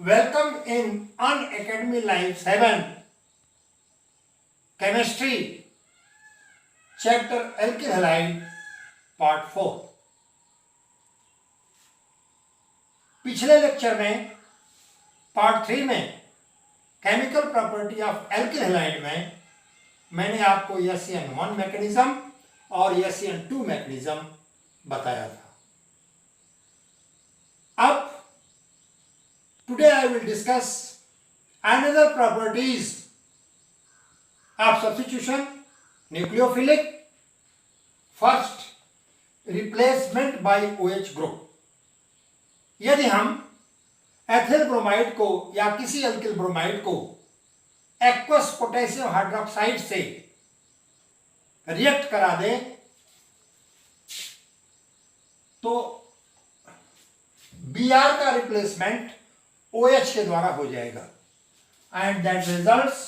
Welcome in Unacademy Live 7 Chemistry Chapter Alkyl Halide Part 4। पिछले lecture में part 3 में chemical property of alkyl halide में मैंने आपको SN1 मैकेनिज्म और SN2 मैकेनिज्म बताया था। अब today I will discuss another properties of substitution, nucleophilic, first replacement by OH group। यदि हम एथिल ब्रोमाइड को या किसी अल्किल ब्रोमाइड को एक्वस पोटेशियम हाइड्रोक्साइड से रिएक्ट करा दें तो Br का रिप्लेसमेंट OH के द्वारा हो जाएगा and that results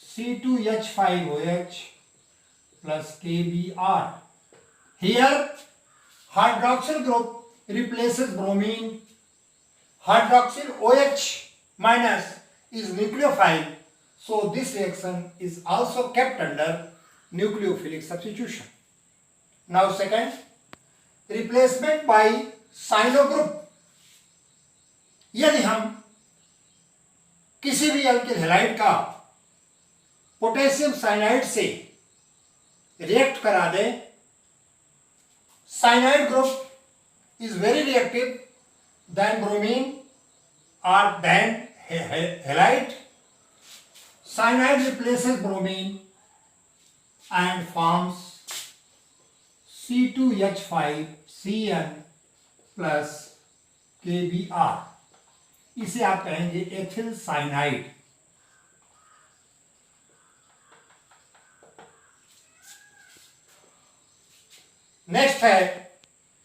C2H5OH plus KBr। Here hydroxyl group replaces bromine, hydroxyl OH minus is nucleophile, so this reaction is also kept under nucleophilic substitution. Now second, replacement by cyano group। यदि हम किसी भी alkyl halide का potassium cyanide से react करा दें, cyanide group is very reactive than bromine or than halide. Cyanide replaces bromine and forms C2H5Cn plus KBr। इसे आप कहेंगे एथिल साइनाइड। नेक्स्ट है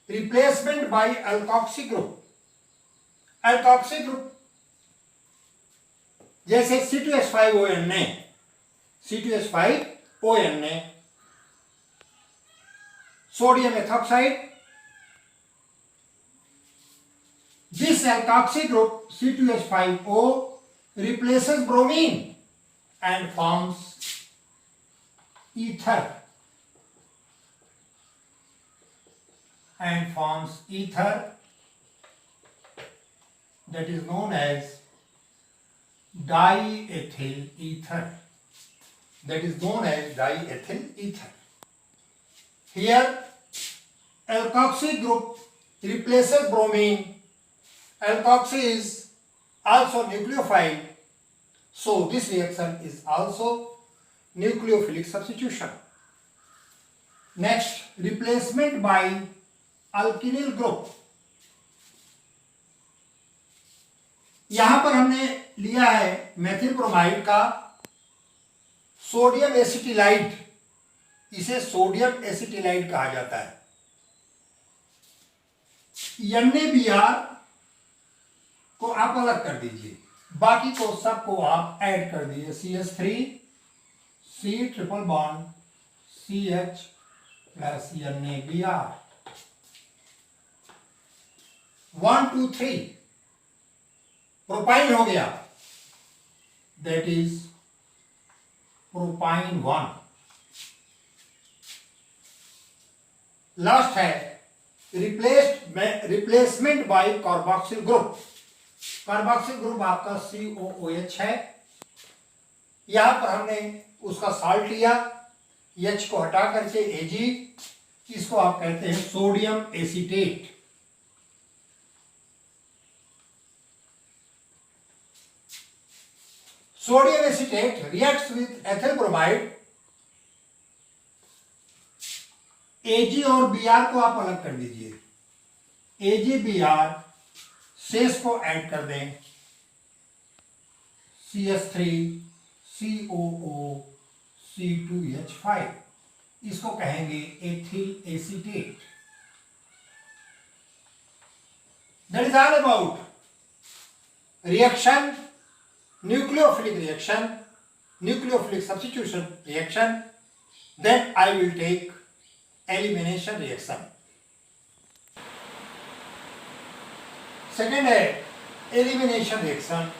replacement by alkoxy group. Alkoxy group जैसे C2H5ON ने sodium ethoxide, this alkoxy group C2H5O replaces bromine and forms ether that is known as diethyl ether. Here alkoxy group replaces bromine. Alkoxy is also nucleophile, so this reaction is also nucleophilic substitution. Next, replacement by alkynyl group. यहां पर हमने लिया है methyl bromide का sodium acetylide, इसे sodium acetylide कहा जाता है। NaBr को आप अलग कर दीजिए, बाकी को सबको आप ऐड कर दीजिए। CH3 C triple bond CH plus NaBr 1 2 3 propyne हो गया, दैट इज प्रोपाइन 1। लास्ट है replacement bye carboxyl group. Carboxyl group आपका COOH है। यहां पर हमने उसका साल्ट लिया, H को हटा करके Ag, इसको आप कहते हैं sodium acetate. Sodium acetate reacts with ethyl bromide। Ag और Br को आप अलग कर दीजिए, AgBr शेष को ऐड कर दें, CH3 COO C2H5, इसको कहेंगे ethyl acetate. That is all about reaction, nucleophilic reaction, nucleophilic substitution reaction. Then I will take elimination reaction. Second है elimination reaction.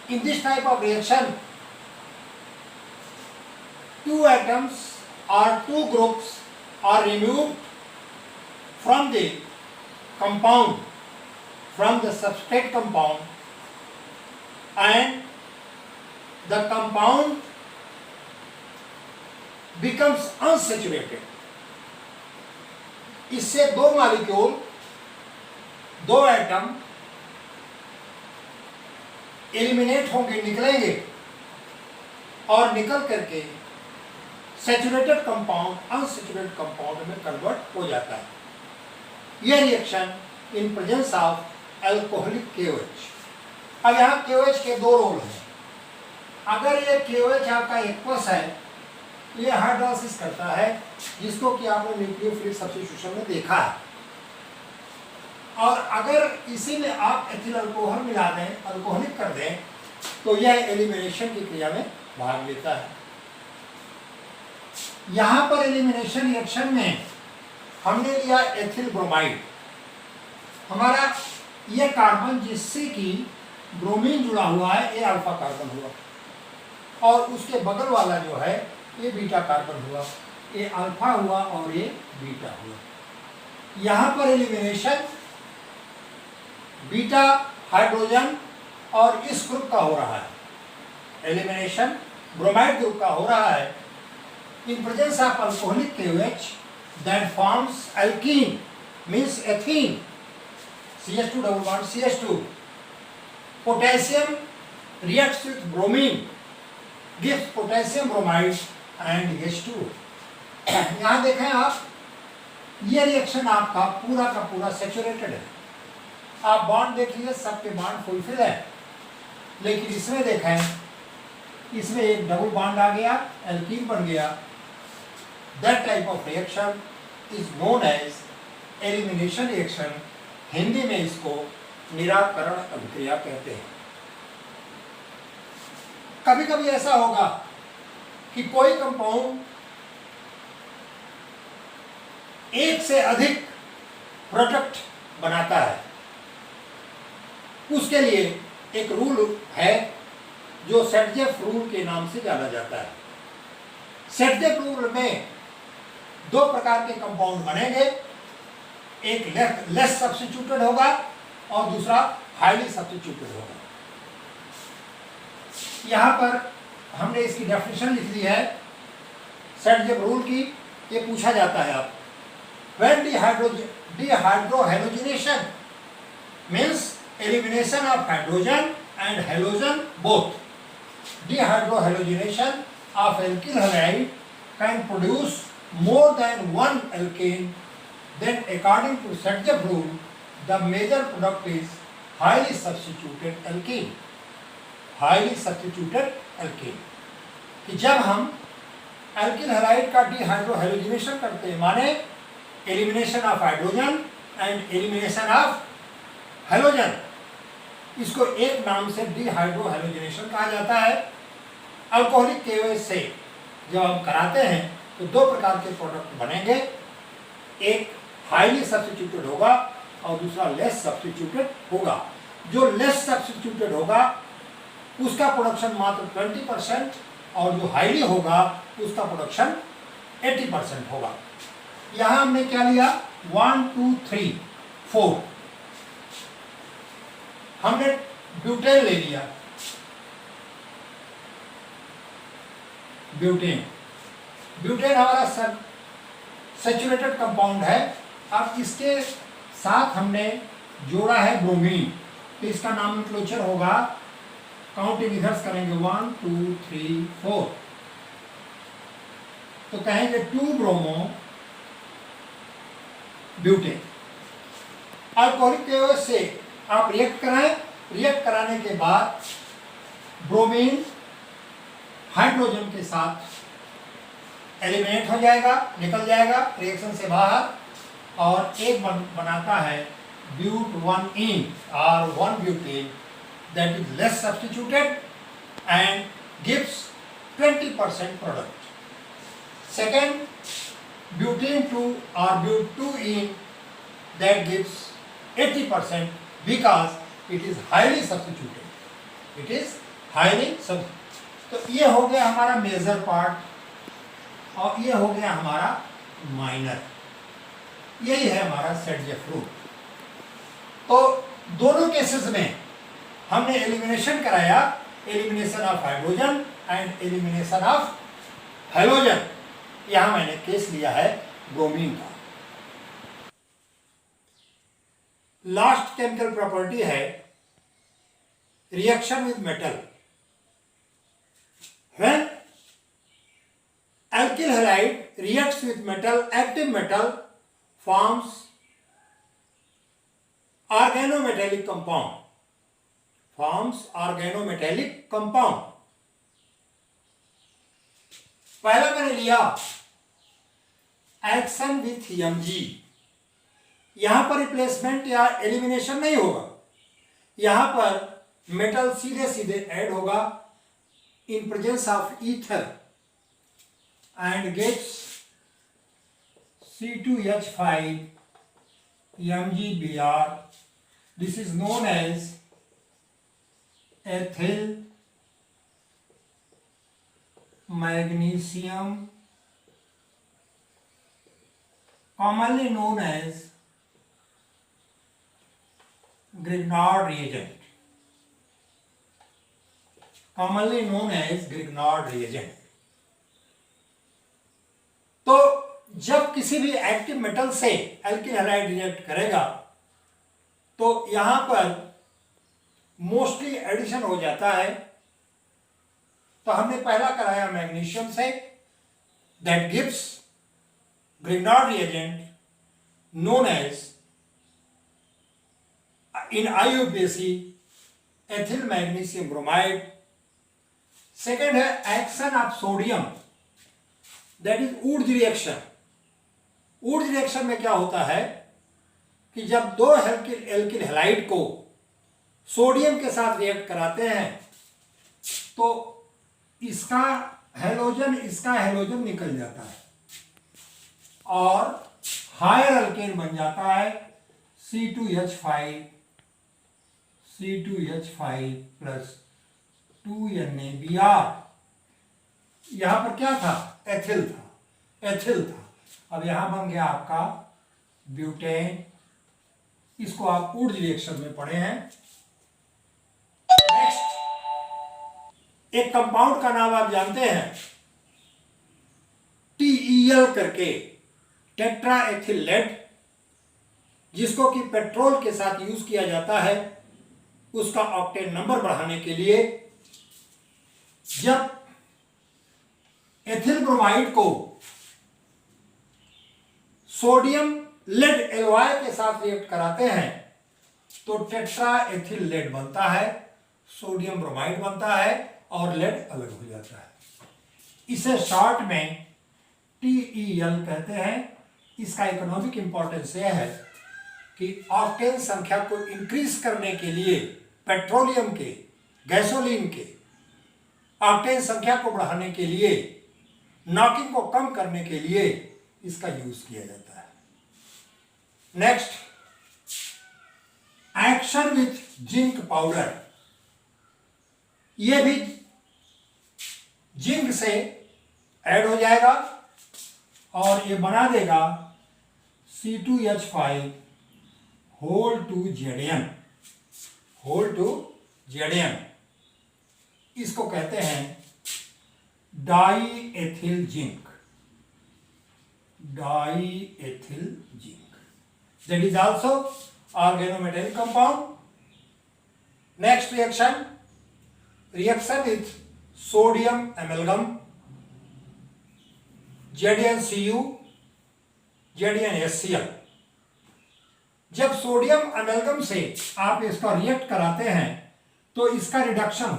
In this type of reaction, two atoms or two groups are removed from the compound, from the substrate compound, and the compound becomes unsaturated. इससे दो molecule, दो atom eliminate होंगे, निकलेंगे और निकल करके saturated compound unsaturated compound में convert हो जाता है. यह reaction in presence of alcoholic KOH. अब यहाँ KOH के दो रोल हैं. अगर ये KOH आपका एक्वस है तो ये हाइड्रोलिसिस करता है, जिसको कि आपने न्यूक्लियोफिलिक सब्स्टिट्यूशन में देखा है. और अगर इसी में आप एथिल अल्कोहल मिला दें, अल्कोहलिक कर दें, तो यह एलिमिनेशन की क्रिया में भाग लेता है. यहां पर एलिमिनेशन रिएक्शन में हमने लिया एथिल ब्रोमाइड. हमारा यह कार्बन जिससे कि ब्रोमीन जुड़ा हुआ है, ये अल्फा कार्बन हुआ, और उसके बगल वाला जो है ये बीटा कार्बन हुआ. ये अल्फा हुआ और ये बीटा हुआ. यहां पर एलिमिनेशन बीटा हाइड्रोजन और इस ग्रुप का हो रहा है. एलिमिनेशन ब्रोमाइड ग्रुप का हो रहा है in presence of alcoholic KOH that forms alkene, means ethene, CH2 double bond CH2. Potassium reacts with bromine, gives potassium bromide and H2. यहाँ देखें आप, ये रिएक्शन आपका पूरा का पूरा सैचुरेटेड है. आप बॉन्ड देख लीजिए, सबके बॉन्ड फुलफिल है. लेकिन इसमें देखें, इसमें एक डबल बॉन्ड आ गया, एल्कीन बन गया. That type of reaction is known as elimination reaction. Hindi में इसको निराकरण अभिक्रिया कहते हैं. कभी कभी ऐसा होगा कि कोई कंपाउंड एक से अधिक प्रोडक्ट बनाता है. उसके लिए एक रूल है जो सेटजेफ रूल के नाम से जाना जाता है. सेटजेफ रूल में दो प्रकार के कंपाउंड बनेंगे. एक लेस सब्स्टिट्यूटेड होगा और दूसरा हाईली सब्स्टिट्यूटेड होगा. यहां पर हमने इसकी डेफिनेशन लिख दी है सेटजेफ रूल की. ये पूछा जाता है आप, when dehydrohalogenation means elimination of hydrogen and halogen both. Dehydrohalogenation of alkyl halide can produce more than one alkane, then according to Setzner rule, the major product is highly substituted alkene. Highly substituted alkene. कि जब हम alkyl halide का dehydrohalogenation करते हैं, माने elimination of hydrogen and elimination of halogen, इसको एक नाम से dehydrohalogenation कहा जाता है. अल्कोहलिक KOH से जब हम कराते हैं तो दो प्रकार के प्रोडक्ट बनेंगे. एक हाईली सब्स्टिट्यूटेड होगा और दूसरा लेस सब्स्टिट्यूटेड होगा. जो लेस सब्स्टिट्यूटेड होगा उसका प्रोडक्शन मात्र 20% और जो हाईली होगा उसका प्रोडक्शन 80% होगा. यहां हमने क्या लिया, 1 2 3 4. हमने ब्यूटेन ले लिया. ब्यूटेन हमारा सैचुरेटेड कंपाउंड है. अब इसके साथ हमने जोड़ा है ब्रोमीन, तो इसका नॉमेनक्लेचर होगा, काउंटिंग इधर करेंगे 1 2 3 4, तो कहेंगे 2 ब्रोमो ब्यूटेन. अल्कोहलिक KOH से आप रिएक्ट कराएं. रिएक्ट कराने के बाद ब्रोमीन हाइड्रोजन के साथ एलिमिनेट हो जाएगा, निकल जाएगा रिएक्शन से बाहर, और एक बनाता है ब्यूट1इन और 1 butane that is less substituted and gives 20% product. Second, butane 2 or but2ene that gives 80% because it is highly substituted, it is highly substituted. तो ये हो गया हमारा मेजर पार्ट और ये हो गया हमारा माइनर। यही है हमारा सेट जेफ रूल। तो दोनों केसेस में हमने एलिमिनेशन कराया, elimination of hydrogen and elimination of halogen. यहां मैंने केस लिया है ब्रोमीन का। लास्ट केमिकल प्रॉपर्टी है reaction with metal. When alkyl halide reacts with metal, active metal forms organometallic compound, पहला मैंने लिया एक्शन विथ Mg। यहां पर रिप्लेसमेंट या एलिमिनेशन नहीं होगा, यहां पर मेटल सीधे सीधे ऐड होगा in presence of ether and gets C2H5 MgBr. This is known as ethyl magnesium, commonly known as Grignard reagent, commonly known as Grignard reagent। तो जब किसी भी एक्टिव मेटल से एल्किल हैलाइड रिएक्ट करेगा तो यहां पर मोस्टली एडिशन हो जाता है। तो हमने पहला कराया मैग्नीशियम से, that gives Grignard reagent known as in IUPAC ethyl magnesium bromide. Second है action of sodium, that is Wurtz reaction. Wurtz reaction में क्या होता है कि जब दो एल्किल हैलाइड को सोडियम के साथ रिएक्ट कराते हैं तो इसका हैलोजन निकल जाता है और हायर अल्केन बन जाता है C2H5 प्लस 2NaBr। यहां पर क्या था? एथिल था। अब यहां बन गया आपका ब्यूटेन। इसको आप वुड्स रिएक्शन में पढ़े हैं। नेक्स्ट, एक कंपाउंड का नाम आप जानते हैं TEL करके, टेट्रा एथिल लेड, जिसको कि पेट्रोल के साथ यूज किया जाता है उसका ऑक्टेन नंबर बढ़ाने के लिए। जब एथिल ब्रोमाइड को सोडियम लेड एलॉय के साथ रिएक्ट कराते हैं तो टेट्रा एथिल लेड बनता है, सोडियम ब्रोमाइड बनता है और लेड अलग हो जाता है। इसे शॉर्ट में TEL कहते हैं। इसका इकोनॉमिक इंपॉर्टेंस यह है कि ऑक्टेन संख्या को इंक्रीज करने के लिए पेट्रोलियम के, गैसोलीन के ऑक्टेन संख्या को बढ़ाने के लिए, नॉकिंग को कम करने के लिए इसका यूज किया जाता है। Next, action with zinc powder. यह भी जिंक से ऐड हो जाएगा और ये बना देगा C2H5 होल टू Zn। इसको कहते हैं die ethyl zinc. That is also organometallic compound. Next reaction with sodium amalgam, ZnCu, ZnHCl। जब सोडियम अमेल्गम से आप इसका रिएक्ट कराते हैं तो इसका रिडक्शन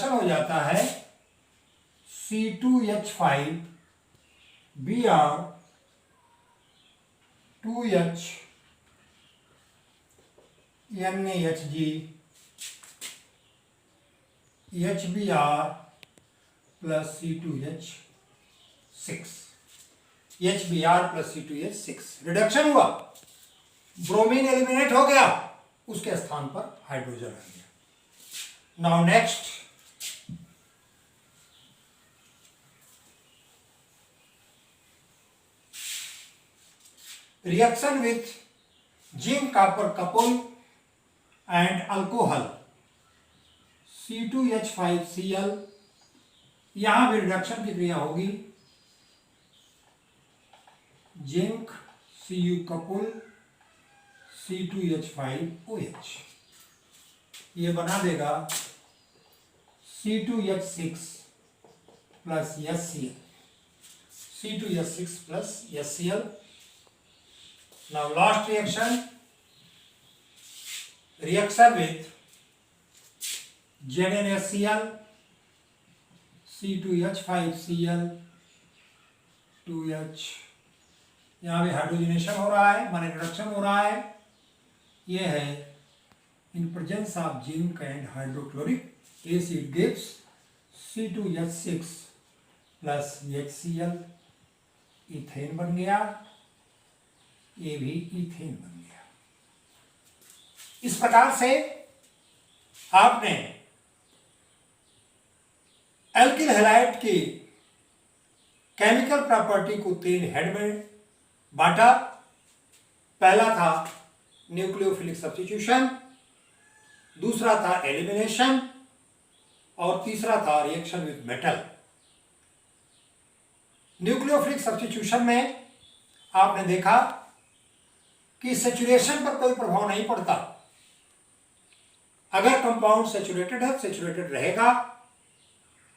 हो जाता है, C2H5 Br 2H NaHg HBr plus C2H6 reduction हुआ। ब्रोमीन एलिमिनेट हो गया, उसके स्थान पर हाइड्रोजन आ गया। Now next, reaction with zinc copper couple and alcohol C2H5Cl, यहां भी रिडक्शन की क्रिया होगी, जिंक Cu कपुल C2H5OH, ये बना देगा C2H6 plus HCl, C2H6 plus HCl। Now last reaction with ZnHCl, C2H5Cl 2H, यहाँ भी हाइड्रोजनेशन हो रहा है, माने रिडक्शन हो रहा है। ये है in presence of zinc and hydrochloric acid gives C2H6 plus HCl, ethane बन गया, ये भी इथेन बन गया। इस प्रकार से आपने एल्किल हैलाइड की केमिकल प्रॉपर्टी को 3 हेड में बांटा। पहला था न्यूक्लियोफिलिक सब्स्टिट्यूशन, दूसरा था एलिमिनेशन और तीसरा था reaction with metal. Nucleophilic substitution में आपने देखा कि सैचुरेशन पर कोई प्रभाव नहीं पड़ता। अगर कंपाउंड सैचुरेटेड है, सैचुरेटेड रहेगा,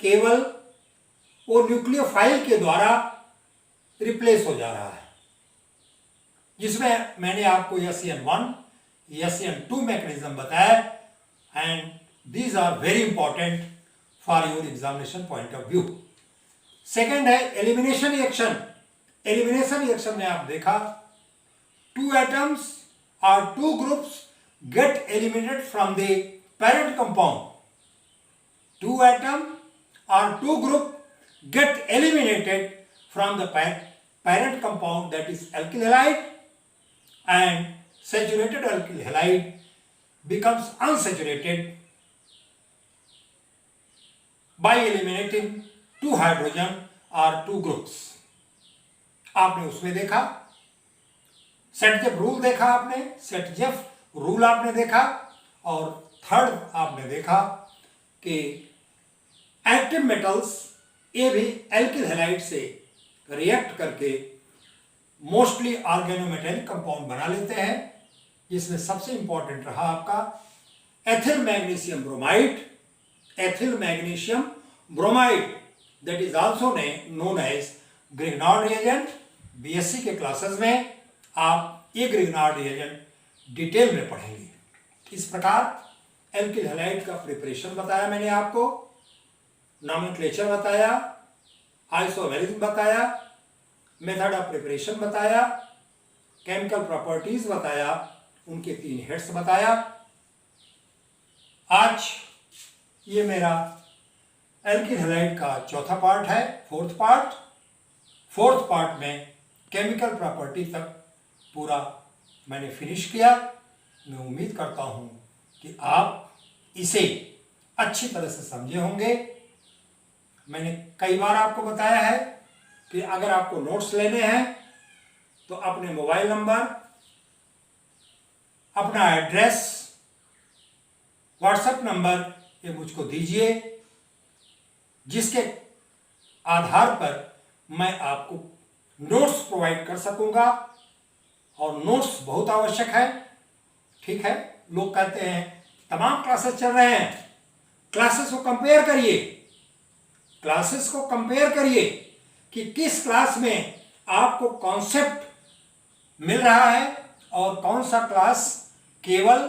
केवल वो न्यूक्लियोफाइल के द्वारा रिप्लेस हो जा रहा है, जिसमें मैंने आपको SN1, SN2 मैकेनिज्म बताया, and these are very important for your examination point of view. Second है एलिमिनेशन रिएक्शन। एलिमिनेशन रिएक्शन में आप देखा 2 atoms or 2 groups get eliminated from the parent compound. 2 atom or 2 group get eliminated from the parent compound, that is alkyl halide, and saturated alkyl halide becomes unsaturated by eliminating 2 hydrogen or 2 groups. आपने उसमें देखा सेटजेफ rule देखा, आपने सेटजेफ rule आपने देखा, और third आपने देखा कि एक्टिव मेटल्स ये भी एल्किल हैलाइड से रिएक्ट करके मोस्टली ऑर्गेनोमेटेलिक कंपाउंड बना लेते हैं, जिसमें सबसे इंपॉर्टेंट रहा आपका ethyl magnesium bromide. Ethyl magnesium bromide that is also known as Grignard reagent. BSc के क्लासेस में आप ये ग्रिग्नार्ड रिएजेंट डिटेल में पढ़ेंगे। इस प्रकार एल्किल हैलाइड का प्रिपरेशन बताया मैंने आपको, नॉमेनक्लेचर बताया, आइसोमेरिज्म बताया, मेथड ऑफ प्रिपरेशन बताया, केमिकल प्रॉपर्टीज बताया, उनके 3 हेड्स बताया। आज ये मेरा एल्किल हैलाइड का चौथा पार्ट है, फोर्थ पार्ट में केमिकल प्रॉपर्टी तक पूरा मैंने फिनिश किया। मैं उम्मीद करता हूं कि आप इसे अच्छी तरह से समझे होंगे। मैंने कई बार आपको बताया है कि अगर आपको नोट्स लेने हैं तो अपने मोबाइल नंबर, अपना एड्रेस, व्हाट्सएप नंबर ये मुझको दीजिए, जिसके आधार पर मैं आपको नोट्स प्रोवाइड कर सकूंगा। और नोट्स बहुत आवश्यक है, ठीक है। लोग कहते हैं तमाम क्लासेस चल रहे हैं, क्लासेस को कंपेयर करिए कि किस क्लास में आपको कॉन्सेप्ट मिल रहा है और कौन सा क्लास केवल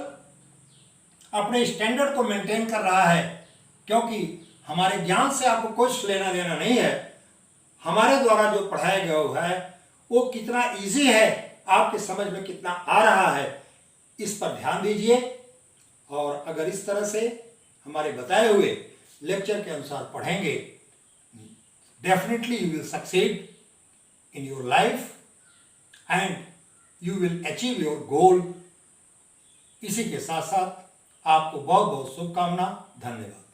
अपने स्टैंडर्ड को मेंटेन कर रहा है। क्योंकि हमारे ज्ञान से आपको कुछ लेना देना नहीं है, हमारे द्वारा जो पढ़ाया गया है वो कितना इजी है, आपके समझ में कितना आ रहा है, इस पर ध्यान दीजिए। और अगर इस तरह से हमारे बताए हुए लेक्चर के अनुसार पढ़ेंगे, definitely you will succeed in your life and you will achieve your goal. इसी के साथ साथ आपको बहुत बहुत शुभकामना। धन्यवाद।